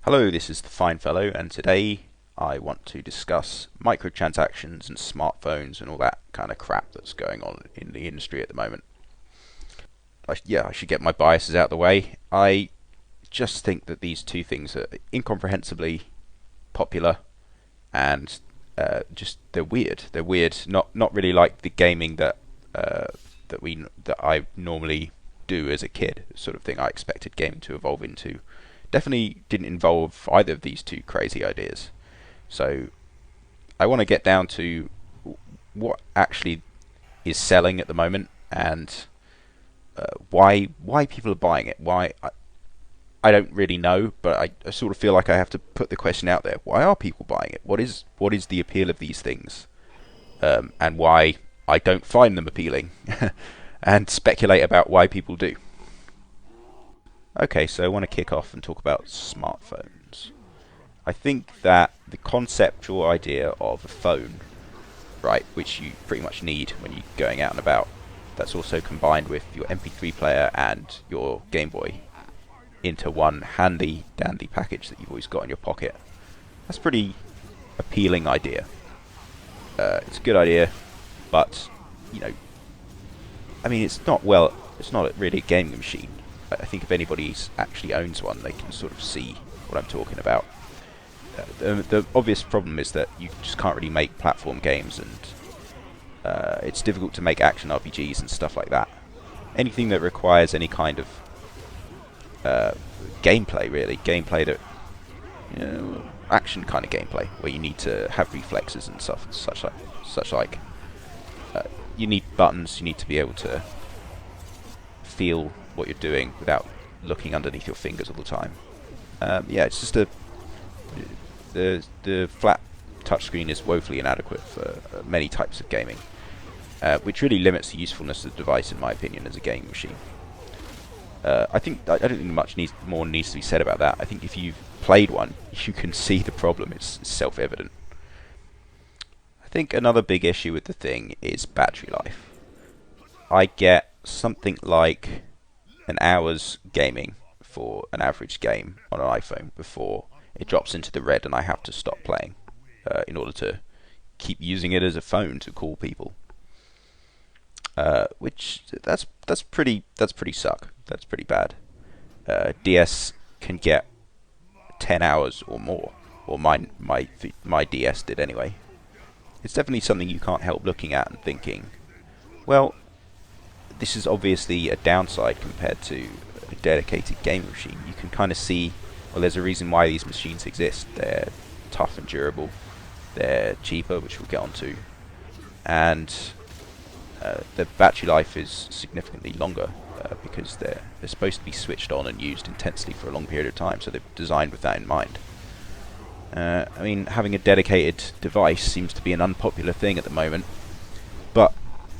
Hello, this is the Fine Fellow, and today I want to discuss microtransactions and smartphones and all that kind of crap that's going on in the industry at the moment. I should get my biases out of the way. I just think that these two things are incomprehensibly popular, and just they're weird. They're weird. Not really like the gaming that I normally do as a kid, sort of thing I expected gaming to evolve into. Definitely didn't involve either of these two crazy ideas. So I want to get down to what actually is selling at the moment, and why people are buying it. I don't really know, but I sort of feel like I have to put the question out there. Why are people buying it? What is the appeal of these things, and why I don't find them appealing, and speculate about why people do. Okay, so I want to kick off and talk about smartphones. I think that the conceptual idea of a phone, right, which you pretty much need when you're going out and about, that's also combined with your MP3 player and your Game Boy into one handy dandy package that you've always got in your pocket. That's a pretty appealing idea. It's a good idea, but you know, I mean, it's not really a gaming machine. I think if anybody actually owns one, they can sort of see what I'm talking about. The obvious problem is that you just can't really make platform games, and it's difficult to make action RPGs and stuff like that. Anything that requires any kind of gameplay, really, gameplay that, action kind of gameplay, where you need to have reflexes and stuff, such like. You need buttons. You need to be able to feel what you're doing without looking underneath your fingers all the time. It's just the flat touchscreen is woefully inadequate for many types of gaming, which really limits the usefulness of the device, in my opinion, as a gaming machine. I don't think much more needs to be said about that. I think if you've played one, you can see the problem. It's self-evident. I think another big issue with the thing is battery life. I get something like an hour's gaming for an average game on an iPhone before it drops into the red and I have to stop playing in order to keep using it as a phone to call people. Which that's pretty suck. That's pretty bad. DS can get 10 hours or more, or my DS did anyway. It's definitely something you can't help looking at and thinking, well, this is obviously a downside compared to a dedicated gaming machine. You can kind of see, well, there's a reason why these machines exist. They're tough and durable. They're cheaper, which we'll get onto, and the battery life is significantly longer because they're supposed to be switched on and used intensely for a long period of time. So they're designed with that in mind. I mean, having a dedicated device seems to be an unpopular thing at the moment, but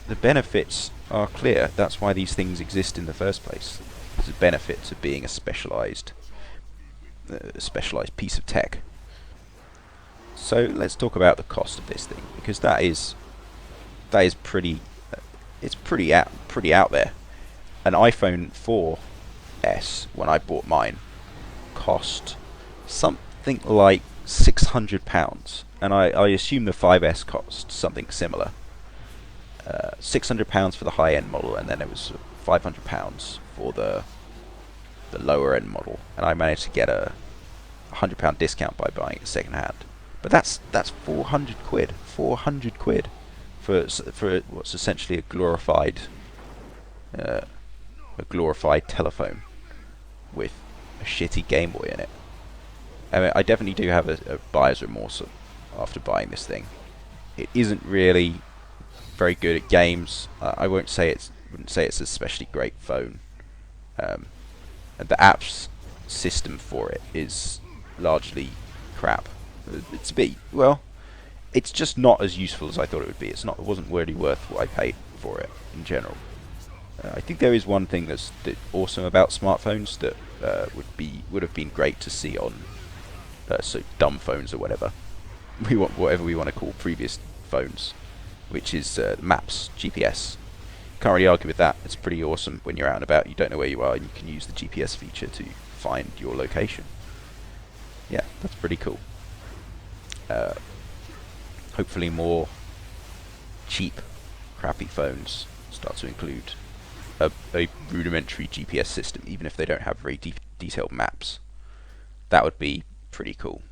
the benefits are clear. That's why these things exist in the first place. There's the benefits of being a specialized piece of tech. So let's talk about the cost of this thing, because that is pretty it's pretty out there. An iPhone 4S, when I bought mine, cost something like £600, and I assume the 5S cost something similar. £600 for the high-end model, and then it was £500 for the lower end model, and I managed to get a £100 discount by buying it second hand. But that's 400 quid. 400 quid for what's essentially a glorified telephone with a shitty Game Boy in it. I mean, I definitely do have a buyer's remorse after buying this thing. It isn't really very good at games. I wouldn't say it's an especially great phone. And the apps system for it is largely crap. It's a bit, well, it's just not as useful as I thought it would be. It wasn't really worth what I paid for it in general. I think there is one thing that's awesome about smartphones that would have been great to see on so dumb phones or whatever we want to call previous phones, which is maps, GPS. Can't really argue with that. It's pretty awesome when you're out and about. You don't know where you are, and you can use the GPS feature to find your location. Yeah, that's pretty cool. Uh, Hopefully more cheap, crappy phones start to include a rudimentary GPS system, even if they don't have very detailed maps. That would be pretty cool.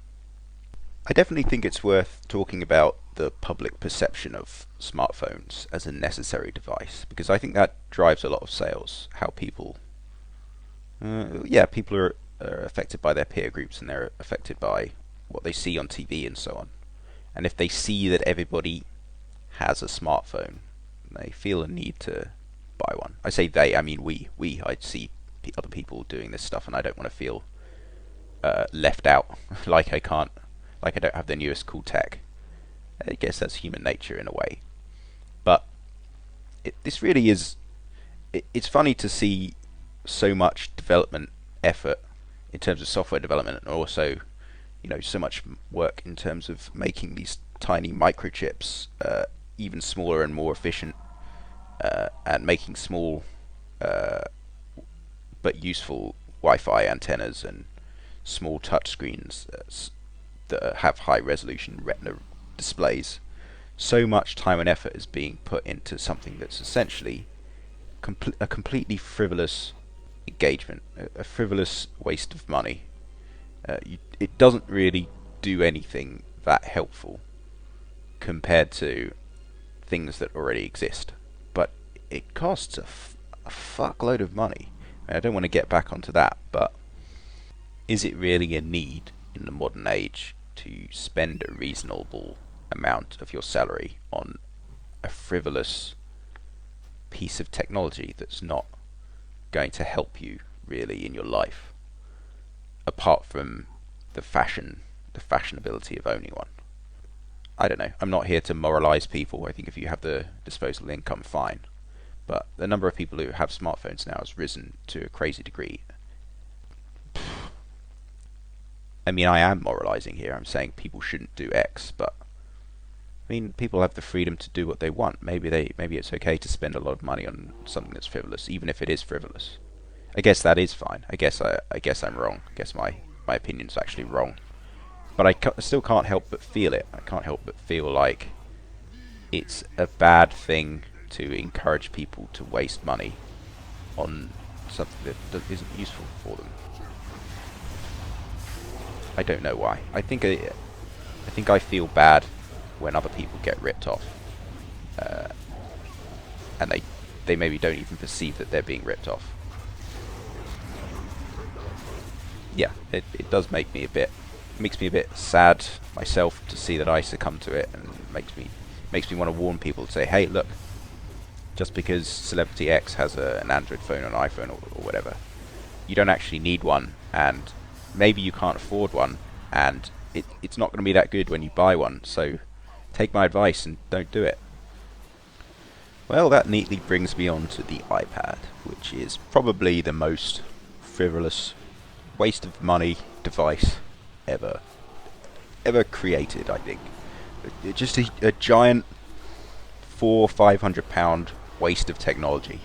I definitely think it's worth talking about the public perception of smartphones as a necessary device, because I think that drives a lot of sales. How people, people are affected by their peer groups, and they're affected by what they see on TV and so on. And if they see that everybody has a smartphone, they feel a need to buy one. I say they, I mean we. I see other people doing this stuff, and I don't want to feel left out, like I can't, like I don't have the newest cool tech. I guess that's human nature in a way. But this really is. It's funny to see so much development effort in terms of software development, and also, so much work in terms of making these tiny microchips even smaller and more efficient, and making small but useful Wi-Fi antennas and small touchscreens that have high resolution retina displays. So much time and effort is being put into something that's essentially a completely frivolous engagement, a frivolous waste of money. It doesn't really do anything that helpful compared to things that already exist, but it costs a fuckload of money. I don't want to get back onto that, but is it really a need in the modern age to spend a reasonable amount of your salary on a frivolous piece of technology that's not going to help you really in your life, apart from the fashionability of owning one? I don't know. I'm not here to moralize people. I think if you have the disposable income, fine. But the number of people who have smartphones now has risen to a crazy degree. I mean, I am moralizing here. I'm saying people shouldn't do X, but I mean, people have the freedom to do what they want. Maybe it's okay to spend a lot of money on something that's frivolous, even if it is frivolous. I guess that is fine. I guess I'm wrong. I guess my opinion's actually wrong. But I still can't help but feel it. I can't help but feel like it's a bad thing to encourage people to waste money on something that isn't useful for them. I don't know why. I think I feel bad when other people get ripped off, and they maybe don't even perceive that they're being ripped off. Yeah, it does make me a bit. Makes me a bit sad myself to see that I succumb to it, and makes me want to warn people to say, hey, look, just because Celebrity X has an Android phone or an iPhone or whatever, you don't actually need one, and maybe you can't afford one, and it's not going to be that good when you buy one, so take my advice and don't do it. Well, that neatly brings me on to the iPad, which is probably the most frivolous waste of money device ever created, I think. It's just a giant £400-500 waste of technology.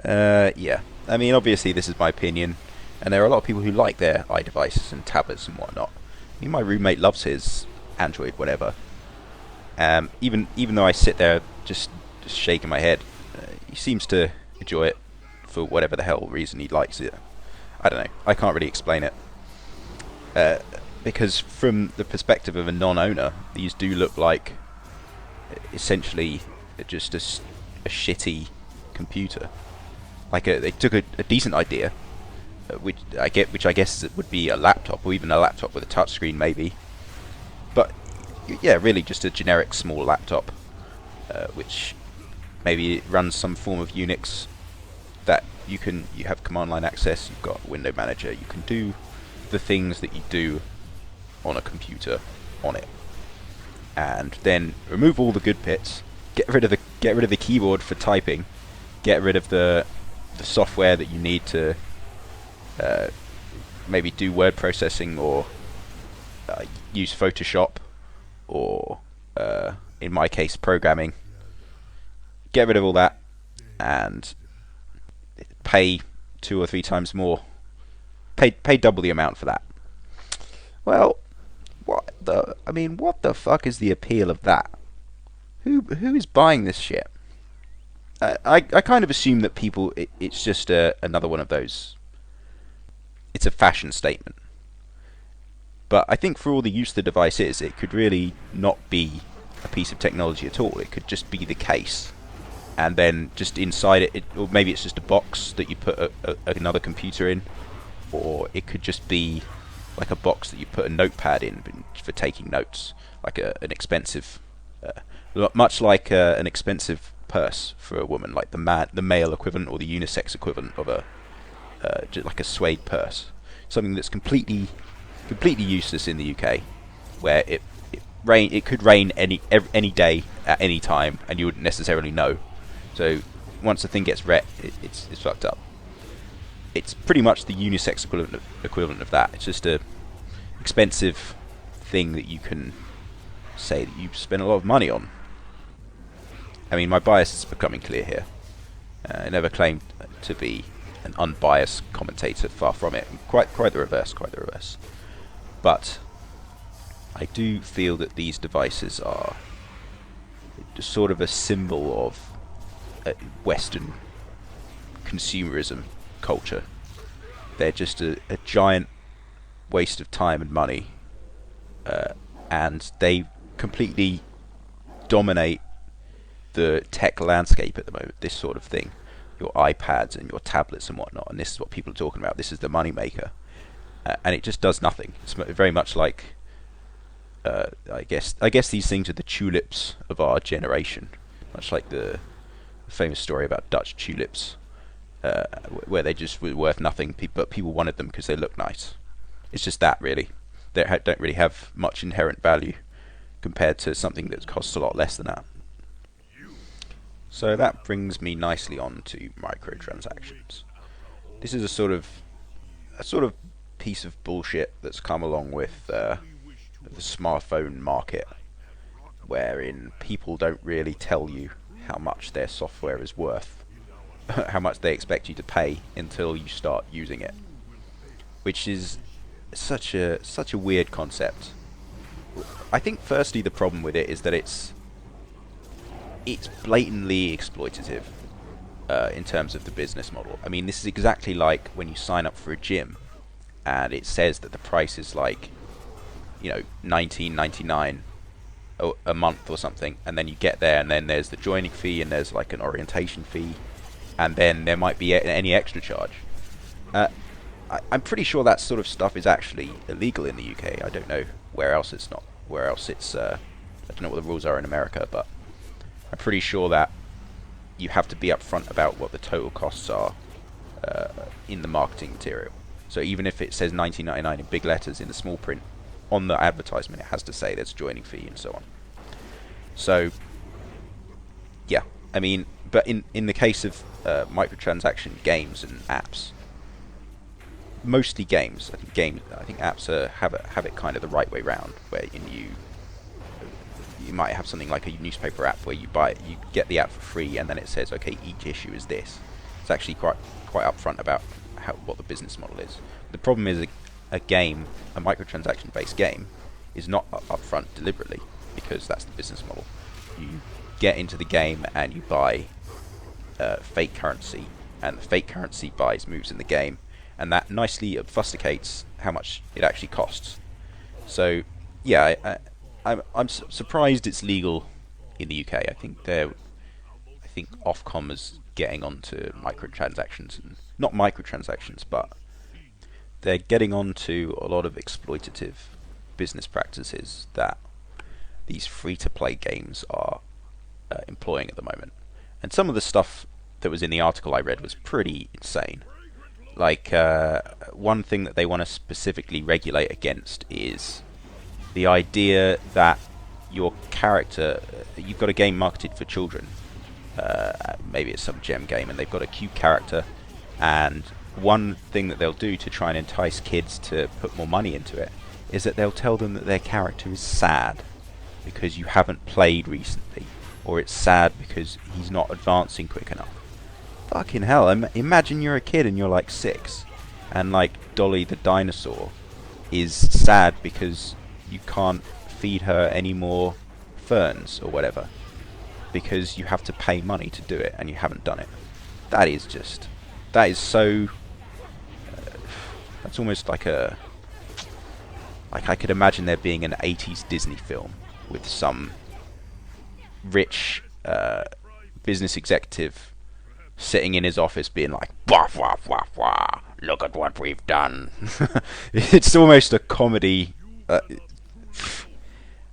Yeah. I mean, obviously this is my opinion, and there are a lot of people who like their iDevices and tablets and whatnot. I mean, my roommate loves his Android, whatever. Even though I sit there just shaking my head, he seems to enjoy it for whatever the hell reason he likes it. I don't know. I can't really explain it. Because from the perspective of a non-owner, these do look like essentially just a shitty computer. Like they took a decent idea, which I guess it would be a laptop, or even a laptop with a touchscreen maybe. But yeah, really just a generic small laptop, which maybe runs some form of Unix that you have command line access. You've got a window manager. You can do the things that you do on a computer on it, and then remove all the good bits. Get rid of the keyboard for typing. Get rid of the software that you need to maybe do word processing, or use Photoshop, or in my case programming. Get rid of all that and pay 2 or 3 times more pay double the amount for that. Well, what the fuck is the appeal of that? Who is buying this shit? I kind of assume that it's just another one of those. It's a fashion statement. But I think for all the use the device is, it could really not be a piece of technology at all. It could just be the case. And then just inside it, or maybe it's just a box that you put another computer in. Or it could just be like a box that you put a notepad in for taking notes. Like an expensive, much like an expensive purse for a woman, like the male equivalent or the unisex equivalent of just like a suede purse. Something that's completely useless in the UK, where it could rain any day at any time, and you wouldn't necessarily know. So once the thing gets wet, it's fucked up. It's pretty much the unisex equivalent of that. It's just a expensive thing that you can say that you spend a lot of money on. I mean, my bias is becoming clear here. I never claimed to be an unbiased commentator, far from it. Quite the reverse. But I do feel that these devices are just sort of a symbol of Western consumerism culture. They're just a giant waste of time and money, and they completely dominate the tech landscape at the moment. This sort of thing, your iPads and your tablets and whatnot, and this is what people are talking about. This is the money maker, and it just does nothing. It's very much like I guess these things are the tulips of our generation, much like the famous story about Dutch tulips, where they just were worth nothing, but people wanted them because they look nice. It's just that, really. They don't really have much inherent value compared to something that costs a lot less than that. So that brings me nicely on to microtransactions. This is a sort of piece of bullshit that's come along with the smartphone market, wherein people don't really tell you how much their software is worth, how much they expect you to pay until you start using it, which is such a weird concept. I think firstly the problem with it is that it's blatantly exploitative in terms of the business model. I mean, this is exactly like when you sign up for a gym and it says that the price is like, $19.99 a month or something, and then you get there and then there's the joining fee and there's like an orientation fee, and then there might be any extra charge. I'm pretty sure that sort of stuff is actually illegal in the UK. I don't know where else it's not. Where else it's I don't know what the rules are in America, but I'm pretty sure that you have to be upfront about what the total costs are in the marketing material. So even if it says $19.99 in big letters in the small print on the advertisement, it has to say there's a joining fee and so on. So yeah, I mean, but in the case of microtransaction games and apps, mostly games. I think apps have it kind of the right way round, where you might have something like a newspaper app where you get the app for free, and then it says, okay, each issue is this. It's actually quite upfront about what the business model is. The problem is a microtransaction based game, is not upfront deliberately, because that's the business model. You get into the game and you buy fake currency, and the fake currency buys moves in the game, and that nicely obfuscates how much it actually costs. So yeah, I'm surprised it's legal in the UK. I think Ofcom is getting onto microtransactions, and not microtransactions, but they're getting onto a lot of exploitative business practices that these free-to-play games are employing at the moment. And some of the stuff that was in the article I read was pretty insane. Like, one thing that they want to specifically regulate against is the idea that your character, you've got a game marketed for children, maybe it's some gem game, and they've got a cute character, and one thing that they'll do to try and entice kids to put more money into it is that they'll tell them that their character is sad because you haven't played recently, or it's sad because he's not advancing quick enough. Fucking hell, imagine you're a kid and you're like 6, and like Dolly the dinosaur is sad because you can't feed her any more ferns or whatever, because you have to pay money to do it, and you haven't done it. That is so... that's almost like a... like I could imagine there being an 80s Disney film with some rich business executive sitting in his office being like, wah, wah, wah, wah, look at what we've done. It's almost a comedy.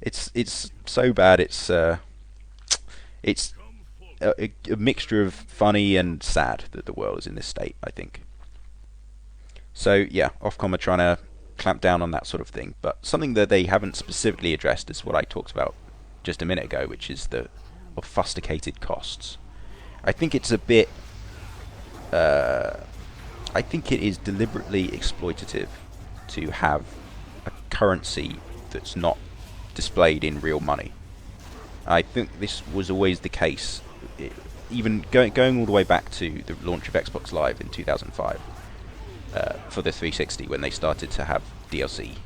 It's so bad. It's a mixture of funny and sad that the world is in this state, I think. So yeah, Ofcom are trying to clamp down on that sort of thing, but something that they haven't specifically addressed is what I talked about just a minute ago, which is the obfuscated costs. I think it's a bit... I think it is deliberately exploitative to have a currency that's not displayed in real money. I think this was always the case, even going all the way back to the launch of Xbox Live in 2005 for the 360, when they started to have DLC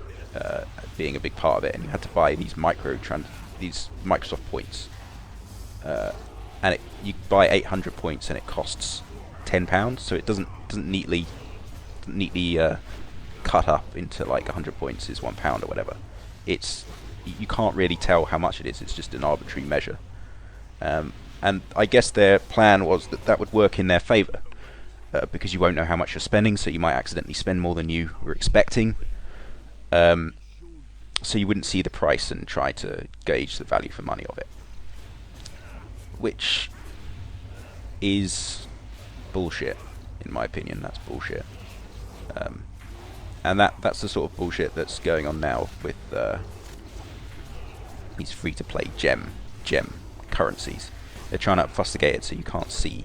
being a big part of it, and you had to buy these these Microsoft points, and you buy 800 points and it costs £10, so it doesn't neatly cut up into like 100 points is £1 or whatever. You can't really tell how much it is. It's just an arbitrary measure, and I guess their plan was that would work in their favour, because you won't know how much you're spending, so you might accidentally spend more than you were expecting. So you wouldn't see the price and try to gauge the value for money of it, which is bullshit, in my opinion. That's bullshit, and that's the sort of bullshit that's going on now with these free-to-play gem currencies. They're trying to obfuscate it so you can't see,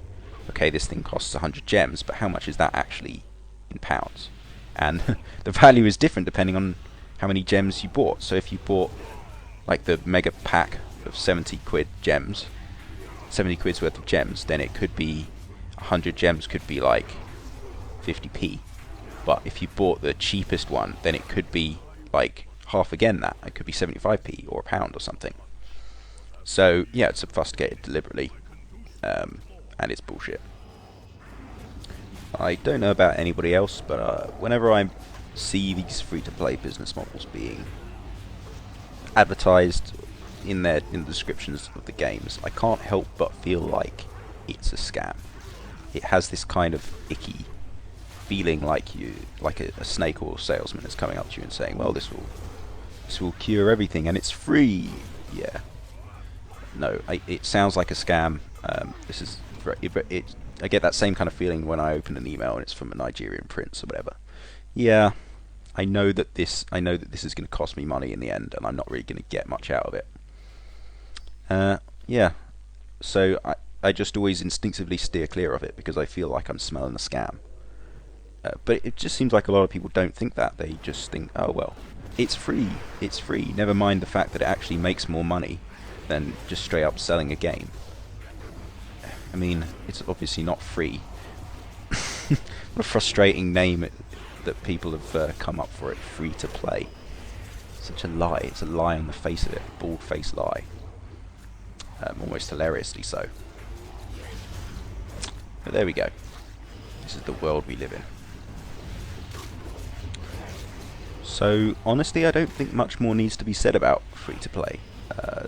okay, this thing costs 100 gems, but how much is that actually in pounds? And the value is different depending on how many gems you bought. So if you bought like the mega pack of 70 quid's worth of gems, then it could be 100 gems could be like 50p. But if you bought the cheapest one, then it could be like half again that. It could be 75p or £1 or something. So yeah, it's obfuscated deliberately, and it's bullshit. I don't know about anybody else, but whenever I see these free-to-play business models being advertised in the descriptions of the games, I can't help but feel like it's a scam. It has this kind of icky feeling, like a snake oil salesman is coming up to you and saying, well, this will cure everything and it's free. Yeah. No, it sounds like a scam. I get that same kind of feeling when I open an email and it's from a Nigerian prince or whatever. Yeah, I know that this is going to cost me money in the end, and I'm not really going to get much out of it. Yeah, so I just always instinctively steer clear of it because I feel like I'm smelling a scam. But it just seems like a lot of people don't think that. They just think, oh well, it's free. It's free. Never mind the fact that it actually makes more money than just straight up selling a game. I mean, it's obviously not free. What a frustrating name that people have come up for it. Free to play. Such a lie. It's a lie on the face of it. A bald-faced lie. Almost hilariously so. But there we go. This is the world we live in. So, honestly, I don't think much more needs to be said about free to play.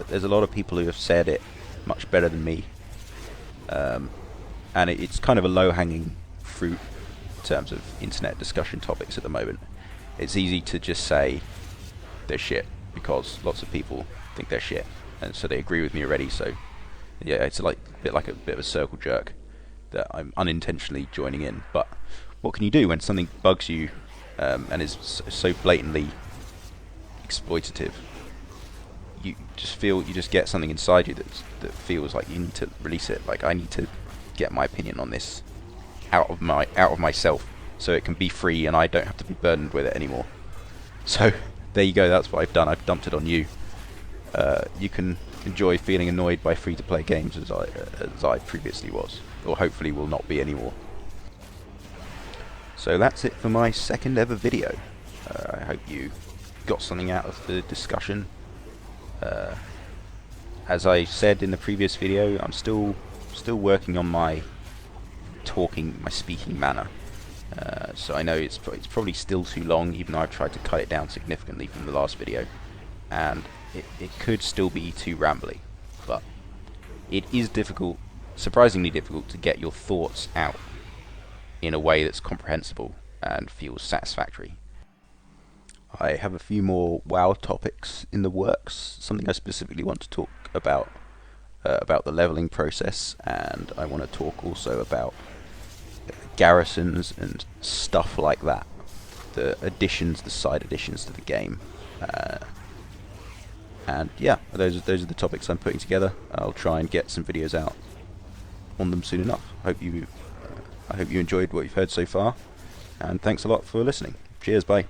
There's a lot of people who have said it much better than me. And it's kind of a low-hanging fruit in terms of internet discussion topics at the moment. It's easy to just say they're shit because lots of people think they're shit, and so they agree with me already. So yeah, it's like a bit of a circle jerk that I'm unintentionally joining in. But what can you do when something bugs you and is so blatantly exploitative? You just get something inside you that feels like you need to release it. Like, I need to get my opinion on this out of myself, so it can be free and I don't have to be burdened with it anymore. So there you go. That's what I've done. I've dumped it on you. You can enjoy feeling annoyed by free-to-play games as I previously was, or hopefully will not be anymore. So that's it for my second ever video. I hope you got something out of the discussion. As I said in the previous video, I'm still working on my speaking manner. So I know it's probably still too long, even though I've tried to cut it down significantly from the last video, and it could still be too rambly, but it is difficult, surprisingly difficult, to get your thoughts out in a way that's comprehensible and feels satisfactory. I have a few more WoW topics in the works, something I specifically want to talk about the leveling process, and I want to talk also about garrisons and stuff like that, the side additions to the game, and yeah, those are the topics I'm putting together. I'll try and get some videos out on them soon enough. I hope you enjoyed what you've heard so far, and thanks a lot for listening. Cheers, bye.